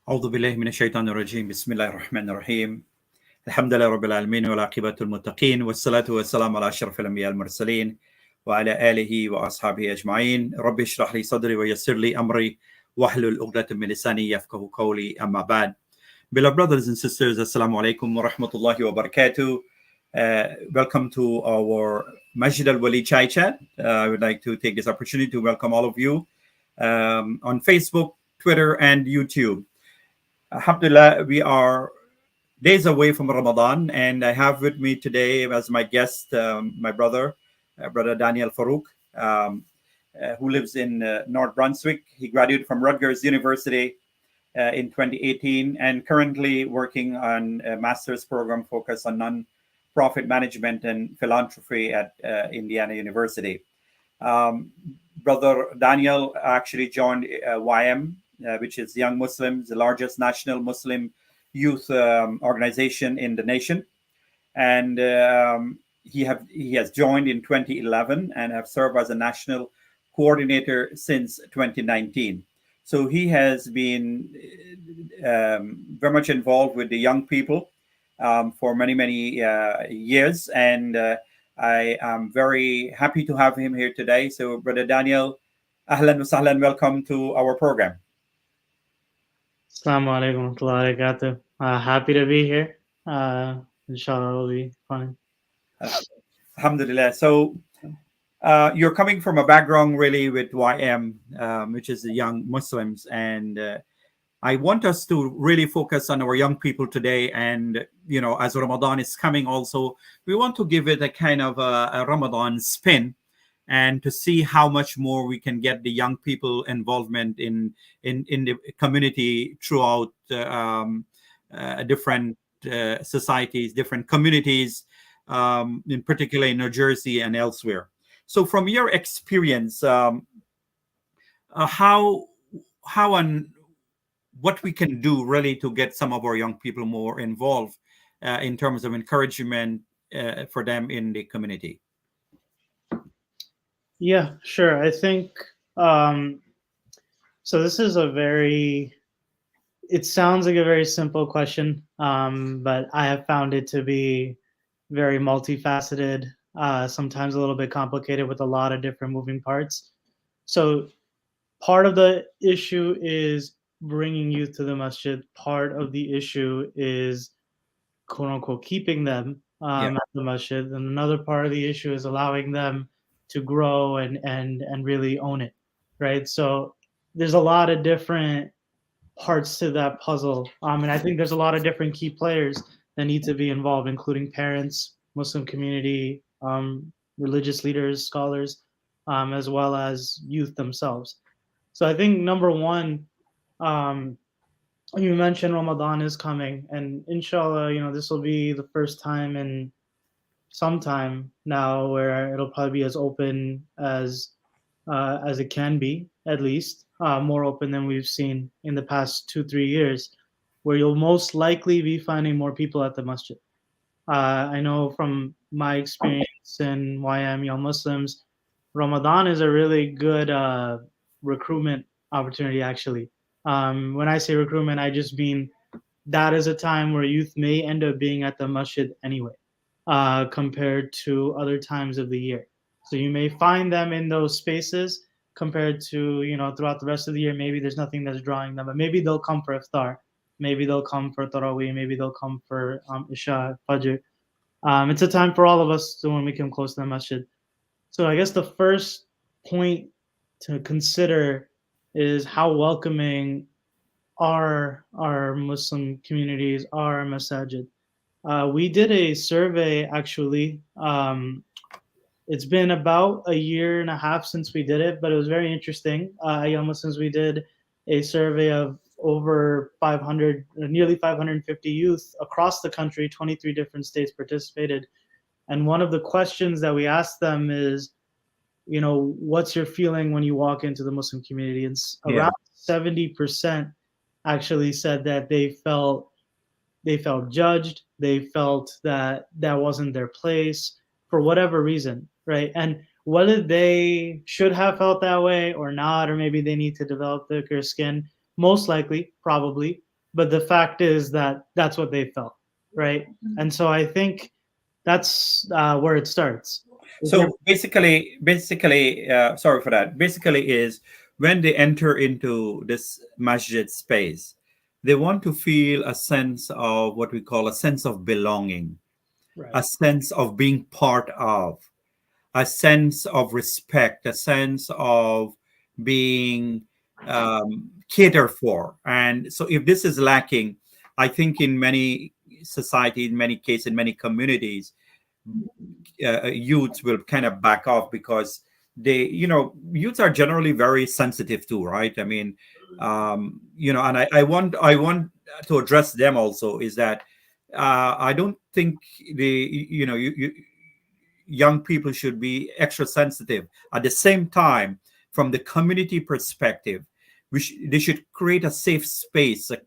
أعوذ بالله من الشيطان الرجيم بسم الله الرحمن الرحيم الحمد لله رب العالمين والعاقبة المتقين والصلاة والسلام على أشرف الأنبياء المرسلين وعلى آله وأصحابه أجمعين رب اشرح لي صدري ويسر لي أمري واحلل عقدة من لساني يفقهوا قولي أما بعد. Beloved brothers and sisters, Assalamu alaikum wa rahmatullahi wa barakatuh. Welcome to our Masjid Al-Wali Chai Chat. I would like to take this opportunity to welcome all of you on Facebook, Twitter, and YouTube. Alhamdulillah, we are days away from Ramadan, and I have with me today as my guest my brother Daniel Farouk, who lives in North Brunswick. He graduated from Rutgers University in 2018 and currently working on a master's program focused on non-profit management and philanthropy at Indiana University. Brother Daniel actually joined YM, which is Young Muslims, the largest national Muslim youth organization in the nation. And he has joined in 2011 and have served as a national coordinator since 2019. So he has been very much involved with the young people for many years, and I am very happy to have him here today. So, Brother Daniel, ahlan wa sahlan, welcome to our program. Assalamu alaikum wa rahmatullahi wa barakatuh. Happy to be here. Inshallah, it'll be fine. Alhamdulillah. So, you're coming from a background really with YM, which is the young Muslims, and I want us to really focus on our young people today. And as Ramadan is coming, also we want to give it a kind of a Ramadan spin, and to see how much more we can get the young people involvement in the community throughout different societies, different communities, in particular in New Jersey and elsewhere. So, from your experience, how and what we can do really to get some of our young people more involved in terms of encouragement for them in the community? Yeah, sure. I think so. This is it sounds like a very simple question, but I have found it to be very multifaceted, sometimes a little bit complicated with a lot of different moving parts. So part of the issue is bringing youth to the masjid. Part of the issue is, quote unquote, keeping them at the masjid. And another part of the issue is allowing them to grow and really own it, right? So there's a lot of different parts to that puzzle. And I think there's a lot of different key players that need to be involved, including parents, Muslim community, religious leaders, scholars, as well as youth themselves. So I think number one, you mentioned Ramadan is coming, and inshallah, this will be the first time in some time now where it'll probably be as open as it can be, at least more open than we've seen in the past 2-3 years, where you'll most likely be finding more people at the masjid. I know from my experience in YM Young Muslims, Ramadan is a really good recruitment opportunity, actually. When I say recruitment, I just mean that is a time where youth may end up being at the masjid anyway, compared to other times of the year. So you may find them in those spaces compared to, throughout the rest of the year, maybe there's nothing that's drawing them, but maybe they'll come for iftar, maybe they'll come for tarawih, maybe they'll come for isha, fajr. It's a time for all of us when we come close to the masjid. So I guess the first point to consider is how welcoming are our Muslim communities, our masajid. We did a survey, actually. It's been about a year and a half since we did it, but it was very interesting. Young Muslims, we did a survey of over 500, nearly 550 youth across the country. 23 different states participated. And one of the questions that we asked them is, what's your feeling when you walk into the Muslim community? And around 70% actually said that they felt judged. They felt that wasn't their place for whatever reason, right? And whether they should have felt that way or not, or maybe they need to develop thicker skin, most likely, probably, but the fact is that that's what they felt, right? And so I think that's where it starts. If you're So basically, sorry for that. Basically, is when they enter into this masjid space, they want to feel a sense of what we call a sense of belonging, right, a sense of being part of, a sense of respect, a sense of being catered for. And so, if this is lacking, I think in many societies, in many cases, in many communities, youths will kind of back off because they, youths are generally very sensitive too, right? I mean, and I want to address them also is that I don't think young people should be extra sensitive. At the same time, from the community perspective, they should create a safe space, a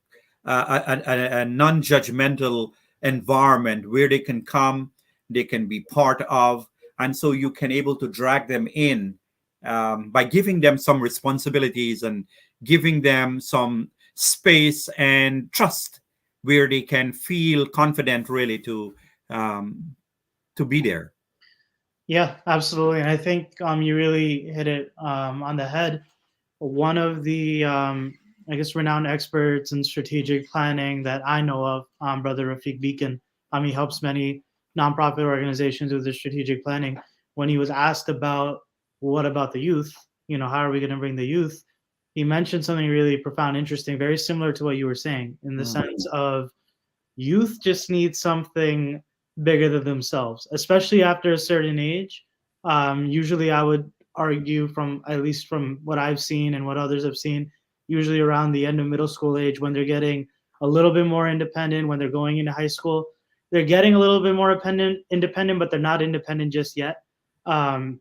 non-judgmental environment where they can come, they can be part of, and so you can able to drag them in by giving them some responsibilities and giving them some space and trust where they can feel confident really um, to be there. yeah, absolutely. And I think you really hit it on the head. One of the I guess renowned experts in strategic planning that I know of, Brother Rafiq Beacon. He helps many nonprofit organizations with their strategic planning. When he was asked about what about the youth, how are we going to bring the youth? He mentioned something really profound, interesting, very similar to what you were saying, in the Mm. sense of youth just need something bigger than themselves, especially after a certain age. Usually, I would argue, from at least from what I've seen and what others have seen, usually around the end of middle school age, when they're getting a little bit more independent, when they're going into high school, they're getting a little bit more independent, but they're not independent just yet. Um,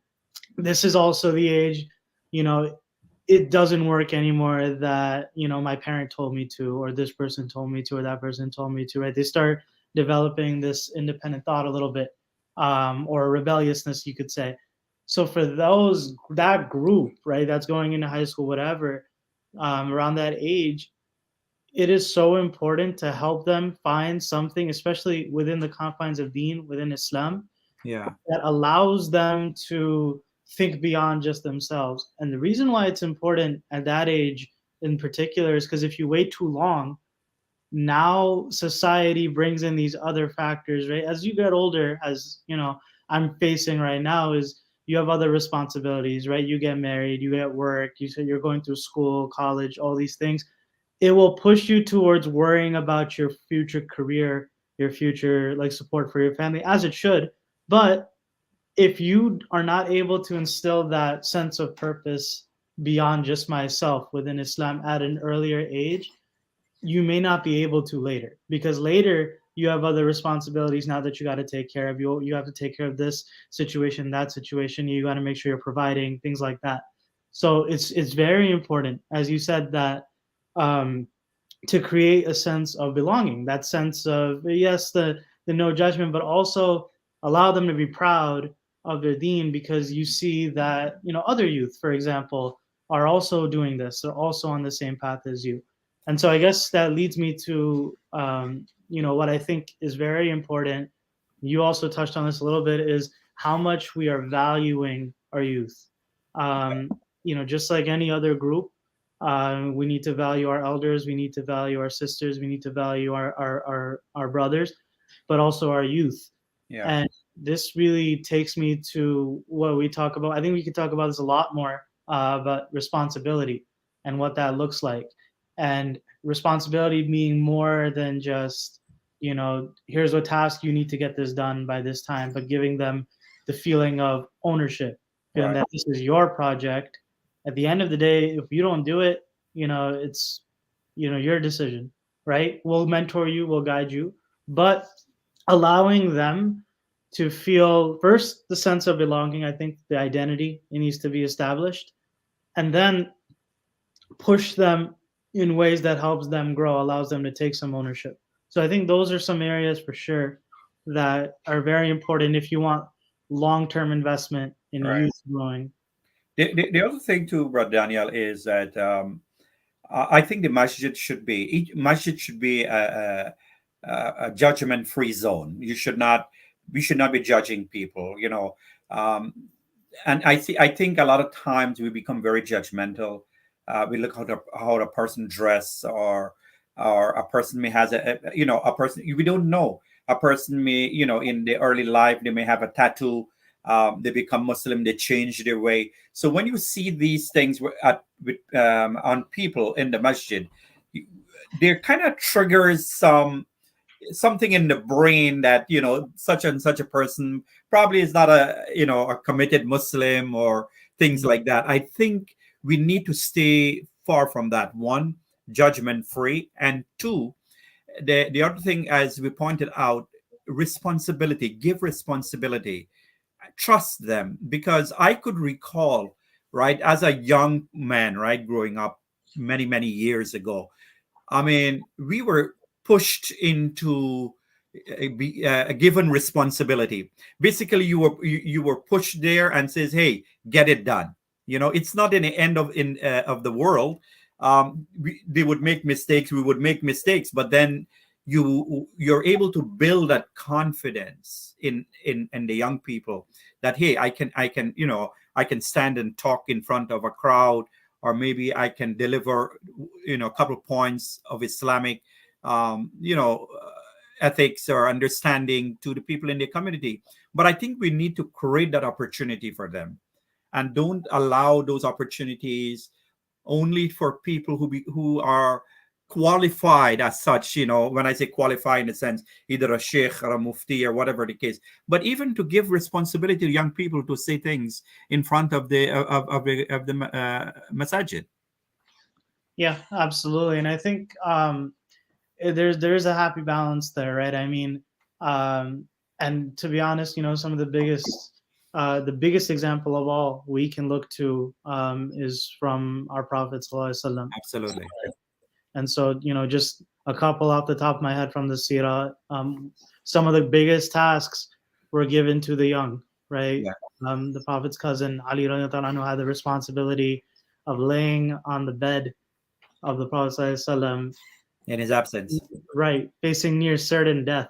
this is also the age, you know, it doesn't work anymore that, my parent told me to, or this person told me to, or that person told me to, right? They start developing this independent thought a little bit, or rebelliousness, you could say. So for that group, right, that's going into high school, whatever, around that age, it is so important to help them find something, especially within the confines of Deen, within Islam, Yeah, that allows them to think beyond just themselves. And the reason why it's important at that age in particular is because if you wait too long, now society brings in these other factors, right? As you get older, as I'm facing right now, is you have other responsibilities, right? You get married, you get work, you said you're going through school, college, all these things. It will push you towards worrying about your future career, your future like support for your family, as it should. But if you are not able to instill that sense of purpose beyond just myself within Islam at an earlier age, you may not be able to later, because later you have other responsibilities now that you got to take care of. You have to take care of this situation, that situation. You got to make sure you're providing things like that. So it's very important, as you said, that um, to create a sense of belonging, that sense of, yes, the no judgment, but also allow them to be proud of their deen, because you see that other youth, for example, are also doing this. They're also on the same path as you. And so I guess that leads me to what I think is very important. You also touched on this a little bit, is how much we are valuing our youth. um, just like any other group, we need to value our elders. We need to value our sisters. We need to value our brothers, but also our youth. yeah, And this really takes me to what we talk about. I think we could talk about this a lot more, about responsibility and what that looks like. And responsibility being more than just, here's a task, you need to get this done by this time, but giving them the feeling of ownership, feeling right, that this is your project. At the end of the day, if you don't do it, it's your decision, right? We'll mentor you, we'll guide you, but allowing them to feel first the sense of belonging. I think the identity, it needs to be established, and then push them in ways that helps them grow, allows them to take some ownership. So I think those are some areas for sure that are very important if you want long-term investment in right. youth growing. The other thing too, Brother Daniel, is that I think the masjid should be each masjid should be a judgment-free zone. We should not be judging people. Um, and I think a lot of times we become very judgmental. We look how the person dress, or a person may has a person we don't know. A person may, in the early life they may have a tattoo. They become Muslim, they change their way. So when you see these things on people in the masjid, there kind of triggers something in the brain that, such and such a person probably is not a committed Muslim, or things like that. I think we need to stay far from that. One, judgment free, and two, the other thing, as we pointed out, responsibility. Give responsibility, trust them, because I could recall, right, as a young man, right, growing up many years ago. I mean, we were pushed into a given responsibility. Basically, you were pushed there and says, "Hey, get it done." It's not in the end of the world. They would make mistakes. We would make mistakes, but then you're able to build that confidence in the young people, that, hey, I can stand and talk in front of a crowd, or maybe I can deliver, a couple of points of Islamic, um, you know, uh, ethics or understanding to the people in the community. But I think we need to create that opportunity for them, and don't allow those opportunities only for people who are qualified as such. When I say qualified, in a sense, either a sheikh or a mufti or whatever the case, but even to give responsibility to young people to say things in front of the masajid. Yeah, absolutely. And I think there's a happy balance there, right? I mean, um, and to be honest, some of the biggest example of all we can look to is from our Prophet Sallallahu Alaihi Wasallam. Absolutely. And so, just a couple off the top of my head from the Sirah, some of the biggest tasks were given to the young, right? Yeah. The Prophet's cousin Ali radiallahu anhu had the responsibility of laying on the bed of the Prophet sallallahu, In his absence. right, facing near certain death,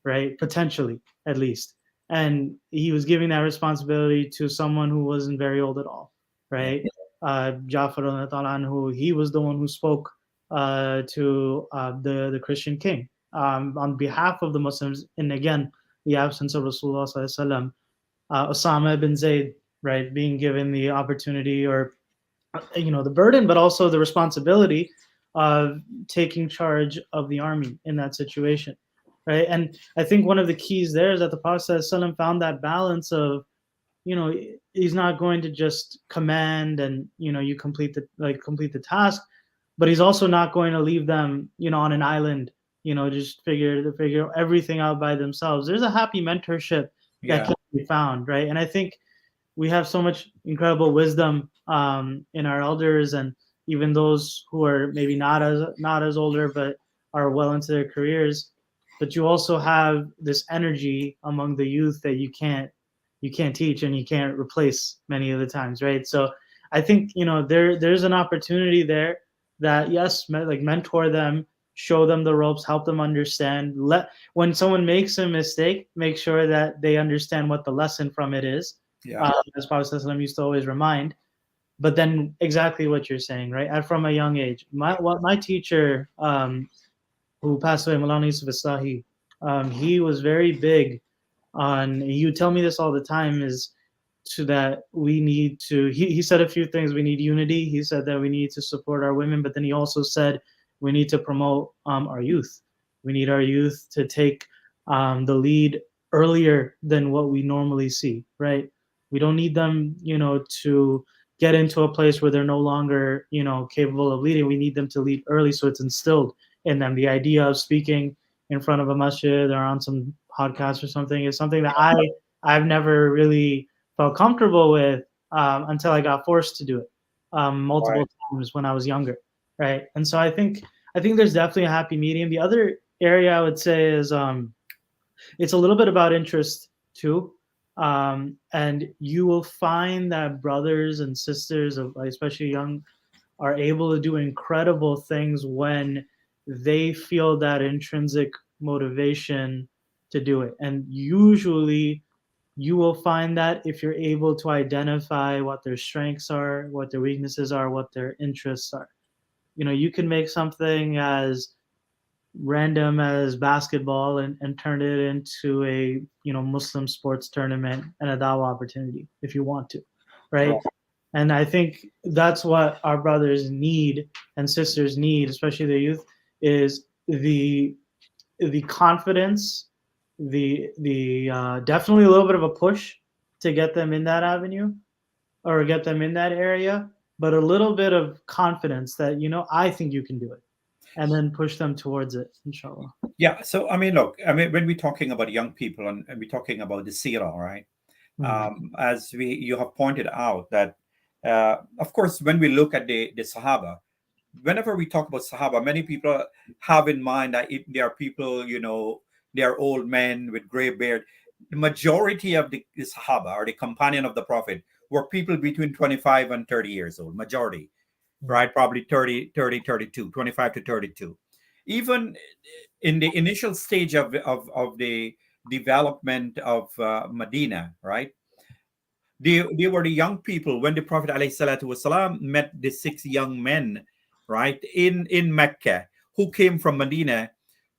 right, potentially at least, and he was giving that responsibility to someone who wasn't very old at all, Yeah. right? Jafar anhu, he was the one who spoke to the Christian king on behalf of the Muslims, and again, the absence of Rasulullah sallallahu alaihi wasallam. Osama bin Zaid, right, being given the opportunity, or the burden, but also the responsibility of taking charge of the army in that situation, right? And I think one of the keys there is that the Prophet ﷺ found that balance of, he's not going to just command and you complete the task, but he's also not going to leave them on an island, just figure everything out by themselves. There's a happy mentorship that Yeah. can be found, right? And I think we have so much incredible wisdom in our elders, and even those who are maybe not as older but are well into their careers. But you also have this energy among the youth that you can't teach and you can't replace many of the times, right? So I think there's an opportunity there that, yes, like mentor them, show them the ropes, help them understand. When someone makes a mistake, make sure that they understand what the lesson from it is, Yeah. as Prophet ﷺ used to always remind. But then exactly what you're saying, right? And from a young age, my teacher, who passed away, Maulana Yusuf Aslahi, he was very big on. He would tell me this all the time, is to that we need to. He said a few things. We need unity. He said that we need to support our women, but then he also said we need to promote our youth. We need our youth to take the lead earlier than what we normally see, right? We don't need them, to get into a place where they're no longer, capable of leading. We need them to lead early, so it's instilled in them. The idea of speaking in front of a masjid or on some podcast or something is something that I've never really felt comfortable with until I got forced to do it multiple Right. times when I was younger, right? And so I think there's definitely a happy medium. The other area I would say is it's a little bit about interest too. And you will find that brothers and sisters of, especially young are able to do incredible things when they feel that intrinsic motivation to do it. And usually you will find that if you're able to identify what their strengths are, what their weaknesses are, what their interests are. You know, you can make something as random as basketball and turn it into a, you know, Muslim sports tournament and a dawah opportunity if you want to, right? And I think that's what our brothers need and sisters need, especially the youth, is the confidence, the definitely a little bit of a push to get them in that avenue or get them in that area, but a little bit of confidence that, you know, I think you can do it, and then push them towards it, inshallah. Yeah. So, I mean, look, I mean, when we're talking about young people and we're talking about the seerah, right? As you have pointed out that, of course, when we look at the Sahaba, whenever we talk about Sahaba, many people have in mind that they are people, you know, they are old men with gray beard. The majority of the Sahaba or the companion of the Prophet were people between 25 and 30 years old, majority, right? Probably 32, 25 to 32. Even in the initial stage of the development of Medina, right? They were the young people when the Prophet ﷺ met the six young men, right, in Mecca, who came from Medina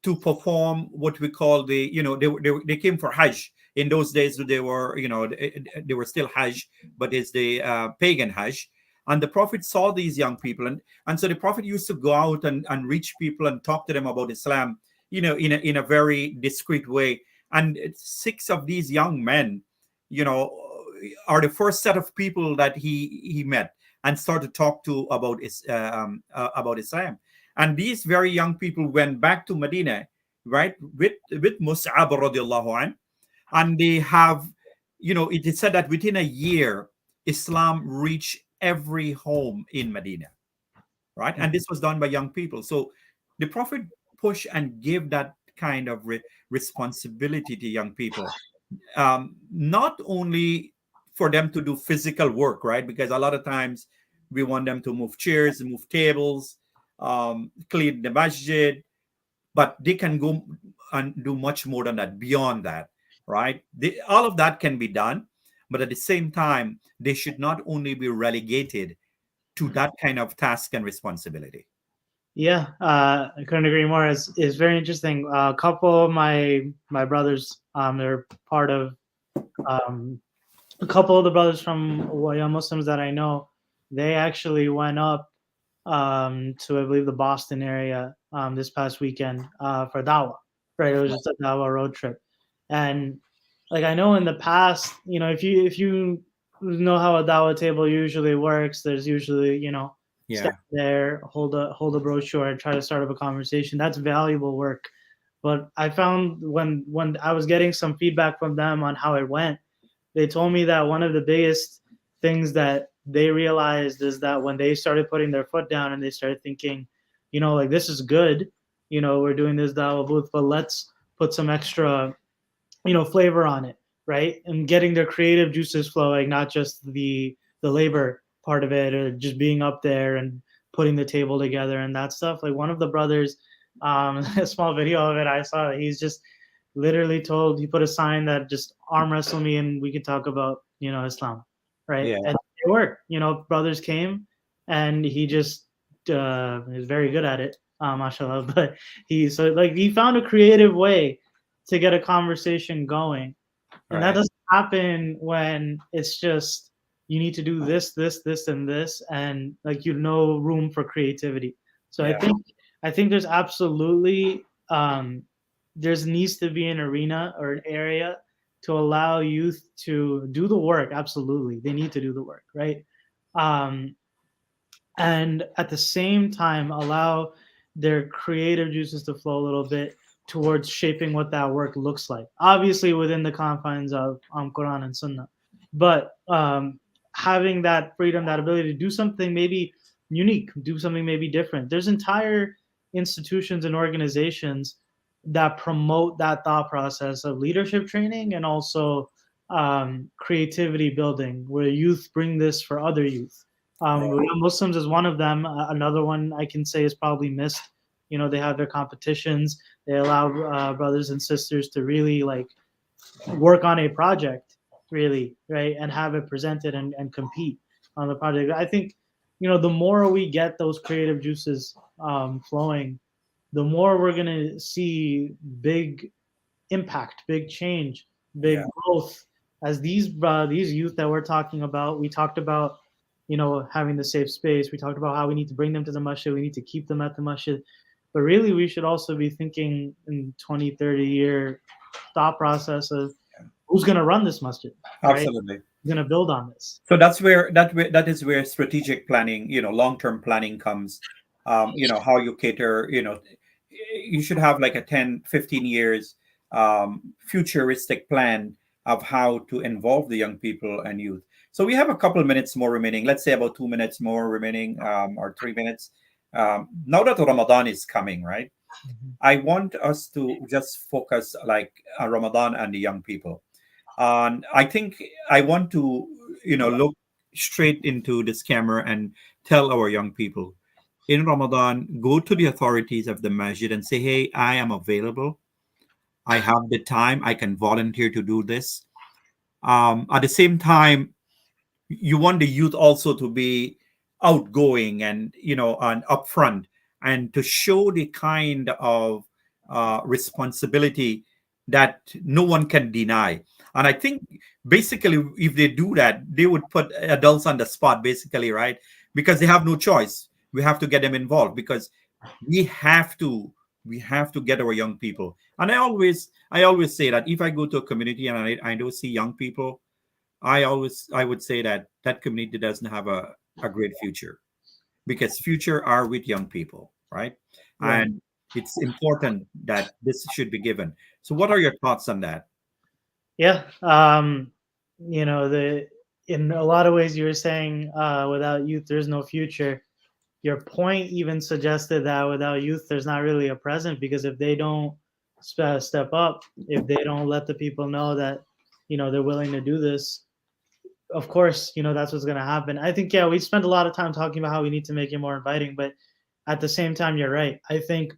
to perform what we call the, you know, they came for Hajj. In those days, they were, you know, they were still Hajj, but it's the pagan Hajj. And the Prophet saw these young people, and so the Prophet used to go out and reach people and talk to them about Islam, you know, in a very discreet way. And six of these young men, you know, are the first set of people that he met and started to talk to about Islam. And these very young people went back to Medina, right, with Mus'ab radiallahu anh, and they have, you know, it is said that within a year, Islam reached every home in Medina, right? And this was done by young people. So the Prophet pushed and gave that kind of responsibility to young people, not only for them to do physical work, right? Because a lot of times we want them to move chairs, move tables, clean the masjid, but they can go and do much more than that, beyond that, right? All of that can be done, but at the same time, they should not only be relegated to that kind of task and responsibility. Yeah, I couldn't agree more. It's very interesting. A couple of my brothers, they're part of a couple of the brothers from Waya Muslims that I know. They actually went up to, I believe, the Boston area this past weekend for dawah. Right, it was just a dawah road trip, and like I know in the past, you know, if you know how a dawah table usually works, there's usually, you know, Yeah. stand there, hold a brochure, and try to start up a conversation. That's valuable work. But I found when I was getting some feedback from them on how it went, they told me that one of the biggest things that they realized is that when they started putting their foot down and they started thinking, you know, like, this is good, you know, we're doing this dawah booth, but let's put some extra, you know, flavor on it, right? And getting their creative juices flowing, not just the labor part of it or just being up there and putting the table together and that stuff. Like one of the brothers, a small video of it I saw, he's just literally told, he put a sign that just arm wrestle me and we could talk about, you know, Islam, right? Yeah. And it worked. You know, brothers came and he just is very good at it, mashallah. But he found a creative way to get a conversation going, and that Right. doesn't happen when it's just you need to do this, and this, and like, you know, room for creativity. So Yeah. I think there's absolutely there's needs to be an arena or an area to allow youth to do the work. Absolutely, they need to do the work, right? Um, and at the same time allow their creative juices to flow a little bit towards shaping what that work looks like, obviously within the confines of Quran and Sunnah, but having that freedom, that ability to do something maybe unique, do something maybe different. There's entire institutions and organizations that promote that thought process of leadership training and also creativity building, where youth bring this for other youth. Muslims is one of them. Another one I can say is probably missed. They have their competitions. They allow brothers and sisters to really like work on a project, really, right, and have it presented and compete on the project. I think the more we get those creative juices flowing, the more we're gonna see big impact, big change, big Yeah. growth. As these youth that we're talking about, we talked about having the safe space. We talked about how we need to bring them to the masjid. We need to keep them at the masjid. But really, we should also be thinking in 20, 30-year thought process of who's going to run this masjid, right? Absolutely. Who's going to build on this? So that is where strategic planning, long-term planning comes. How you cater, you should have like a 10, 15 years futuristic plan of how to involve the young people and youth. So we have a couple minutes more remaining. Let's say about 2 minutes more remaining, or 3 minutes. Now that Ramadan is coming, right? I want us to just focus like Ramadan and the young people. And I think I want to, look straight into this camera and tell our young people in Ramadan, go to the authorities of the masjid and say, hey, I am available. I have the time. I can volunteer to do this. At the same time, you want the youth also to be outgoing and and upfront, and to show the kind of responsibility that no one can deny. And I think basically if they do that, they would put adults on the spot, basically, right? Because they have no choice. We have to get them involved, because we have to we have to get our young people. And I always say that if I go to a community and I don't see young people, I would say that that community doesn't have a great future, because future are with young people, right? Right. And it's important that this should be given. So what are your thoughts on that? Yeah. The in a lot of ways you were saying without youth there's no future. Your point even suggested that without youth there's not really a present, because if they don't step up, if they don't let the people know that they're willing to do this, of course that's what's going to happen. I think, yeah, we spent a lot of time talking about how we need to make it more inviting, but at the same time you're right. I think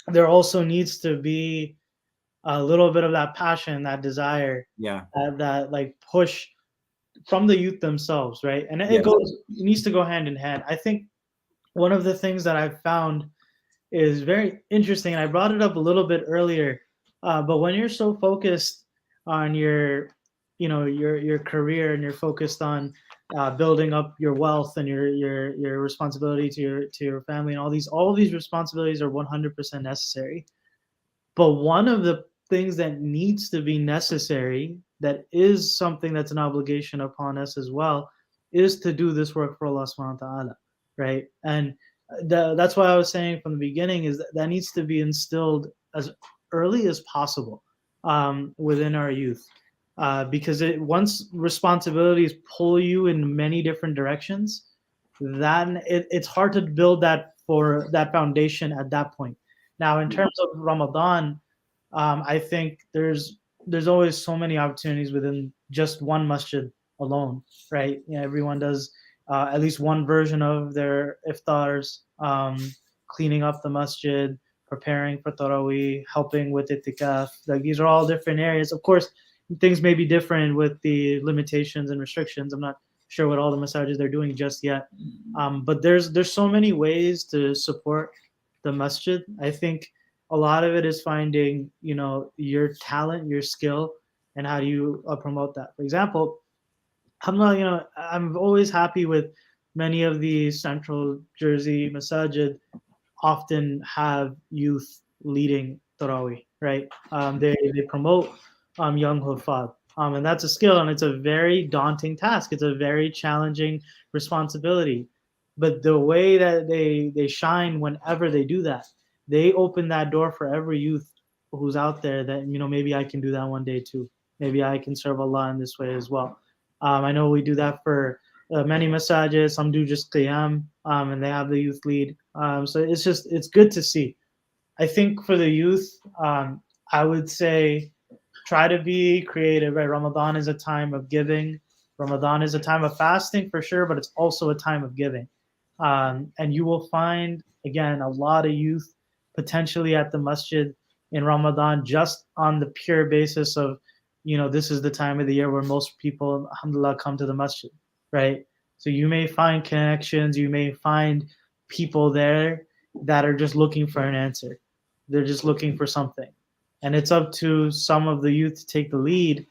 there also needs to be a little bit of that passion, that desire, Yeah. that like push from the youth themselves, right? And Yes. it needs to go hand in hand. I think one of the things that I've found is very interesting, and I brought it up a little bit earlier, but when you're so focused on your career, and you're focused on building up your wealth and your responsibility to your family, and all of these responsibilities are 100% necessary. But one of the things that needs to be necessary, that is something that's an obligation upon us as well, is to do this work for Allah subhanahu wa ta'ala, right? And that's why I was saying from the beginning is that needs to be instilled as early as possible within our youth. Because once responsibilities pull you in many different directions, then it's hard to build that foundation at that point. Now, in terms of Ramadan, I think there's always so many opportunities within just one masjid alone, right? Everyone does at least one version of their iftars, cleaning up the masjid, preparing for Taraweeh, helping with itikaf. Like, these are all different areas. Of course, things may be different with the limitations and restrictions. I'm not sure what all the massages they're doing just yet, but there's so many ways to support the masjid. I think a lot of it is finding your talent, your skill, and how do you promote that. For example, I'm always happy with many of the central Jersey masajid often have youth leading Tarawih, right? They promote young Hufad. And that's a skill, and it's a very daunting task. It's a very challenging responsibility. But the way that they shine whenever they do that, they open that door for every youth who's out there that, maybe I can do that one day too. Maybe I can serve Allah in this way as well. I know we do that for many massages. Some do just qiyam, and they have the youth lead. So it's good to see. I think for the youth, I would say try to be creative. Right, Ramadan is a time of giving. Ramadan is a time of fasting for sure, but it's also a time of giving. And you will find, again, a lot of youth potentially at the masjid in Ramadan just on the pure basis of, this is the time of the year where most people, alhamdulillah, come to the masjid, right? So you may find connections, you may find people there that are just looking for an answer. They're just looking for something. And it's up to some of the youth to take the lead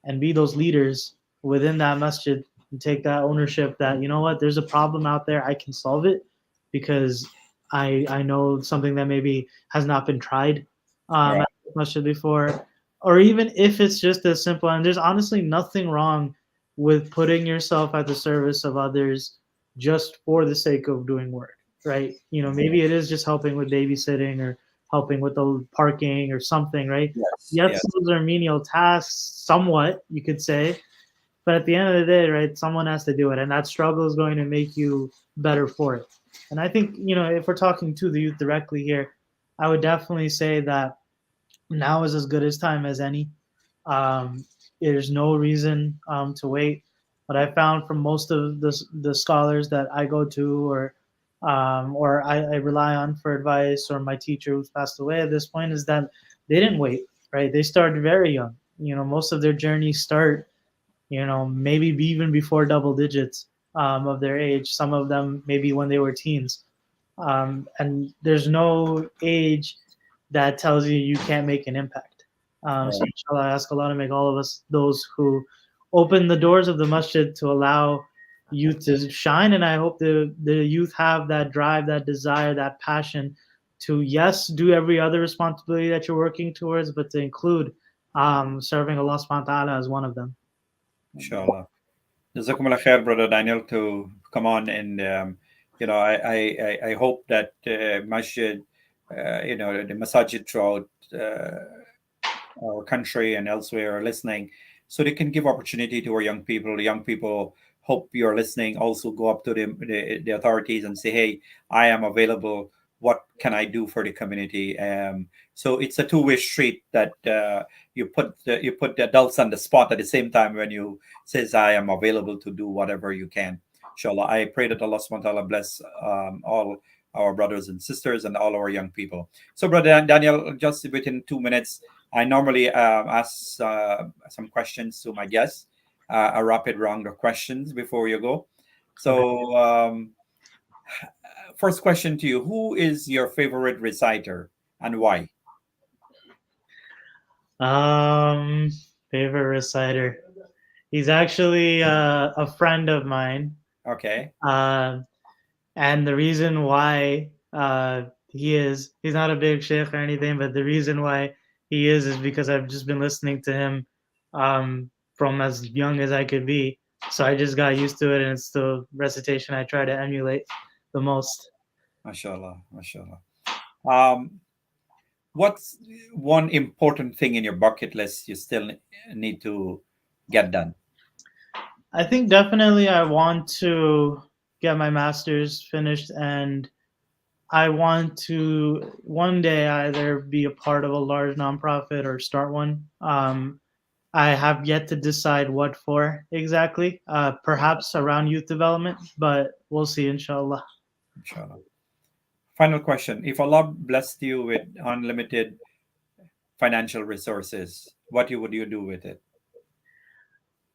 and be those leaders within that masjid and take that ownership that, you know what, there's a problem out there, I can solve it because I know something that maybe has not been tried Right. at the masjid before. Or even if it's just as simple, and there's honestly nothing wrong with putting yourself at the service of others just for the sake of doing work, right? Maybe it is just helping with babysitting or helping with the parking or something, right? Yes. Yes, Yes. those are menial tasks, somewhat, you could say. But at the end of the day, right, someone has to do it. And that struggle is going to make you better for it. And I think, if we're talking to the youth directly here, I would definitely say that now is as good as time as any. Um, there's no reason to wait. What I found from most of the scholars that I go to or I rely on for advice or my teacher who's passed away at this point is that they didn't wait, right? They started very young. Most of their journeys start, maybe even before double digits of their age. Some of them maybe when they were teens. And there's no age that tells you you can't make an impact. So Right. inshallah, I ask Allah to make all of us those who open the doors of the masjid to allow youth to shine. And I hope the youth have that drive, that desire, that passion to, yes, do every other responsibility that you're working towards, but to include serving Allah subhanahu wa ta'ala as one of them. Inshallah. Jazakumullah khair, Brother Daniel, to come on. And, I hope that Masjid, the Masajid throughout our country and elsewhere are listening, so they can give opportunity to our young people. The young people hope you're listening. Also, go up to the authorities and say, "Hey, I am available. What can I do for the community?" So it's a two-way street that you put the adults on the spot at the same time when you says, "I am available to do whatever you can." Inshallah, I pray that Allah subhanahu wa ta'ala bless all our brothers and sisters and all our young people. So, Brother Daniel, just within 2 minutes, I normally ask some questions to my guests, a rapid round of questions before you go. So, first question to you: who is your favorite reciter and why? Um, Favorite reciter. He's actually a friend of mine. Okay, Uh, and the reason why he's not a big sheikh or anything, but the reason why he is because I've just been listening to him from as young as I could be. So I just got used to it, and it's the recitation I try to emulate the most. mashallah, mashallah. Um, what's one important thing in your bucket list you still need to get done? I think definitely I want to get my master's finished, and I want to one day either be a part of a large nonprofit or start one. I have yet to decide what for exactly. Perhaps around youth development, but we'll see, inshallah. Inshallah. Final question: if Allah blessed you with unlimited financial resources, would you do with it?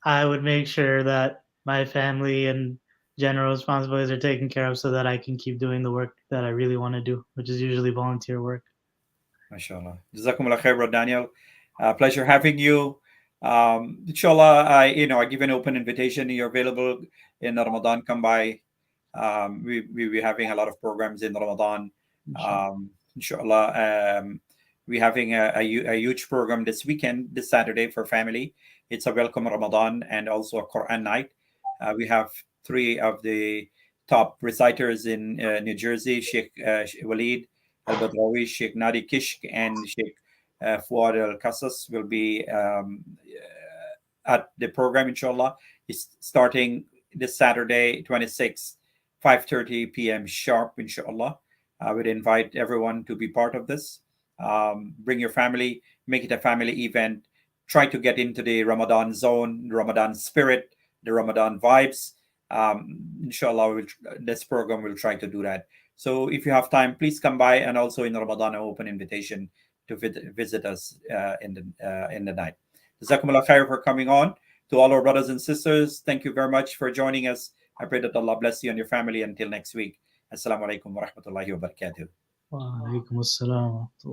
I would make sure that my family and general responsibilities are taken care of so that I can keep doing the work that I really want to do, which is usually volunteer work. MashaAllah. Jazakumullah khair, Bro Daniel. Pleasure having you. Inshallah, I give an open invitation. You're available in Ramadan. Come by. We be having a lot of programs in Ramadan. Inshallah. Inshallah, we're having a huge program this weekend, this Saturday for family. It's a welcome Ramadan and also a Quran night. We have three of the top reciters in New Jersey: Sheikh Walid Al-Badrawi, Sheikh Nadi Kishk, and Sheikh Fuad Al-Qasas will be at the program, inshallah. It's starting this Saturday, 26th, 5:30 p.m. sharp, inshallah. I would invite everyone to be part of this. Bring your family, make it a family event. Try to get into the Ramadan zone, Ramadan spirit. the Ramadan vibes. Inshallah, this program will try to do that. So if you have time, please come by, and also in Ramadan, an open invitation to visit us in the night. Jazakumullah khair for coming on. To all our brothers and sisters, thank you very much for joining us. I pray that Allah bless you and your family until next week. Assalamu alaikum wa rahmatullahi wa barakatuh. Wa alaikum assalam.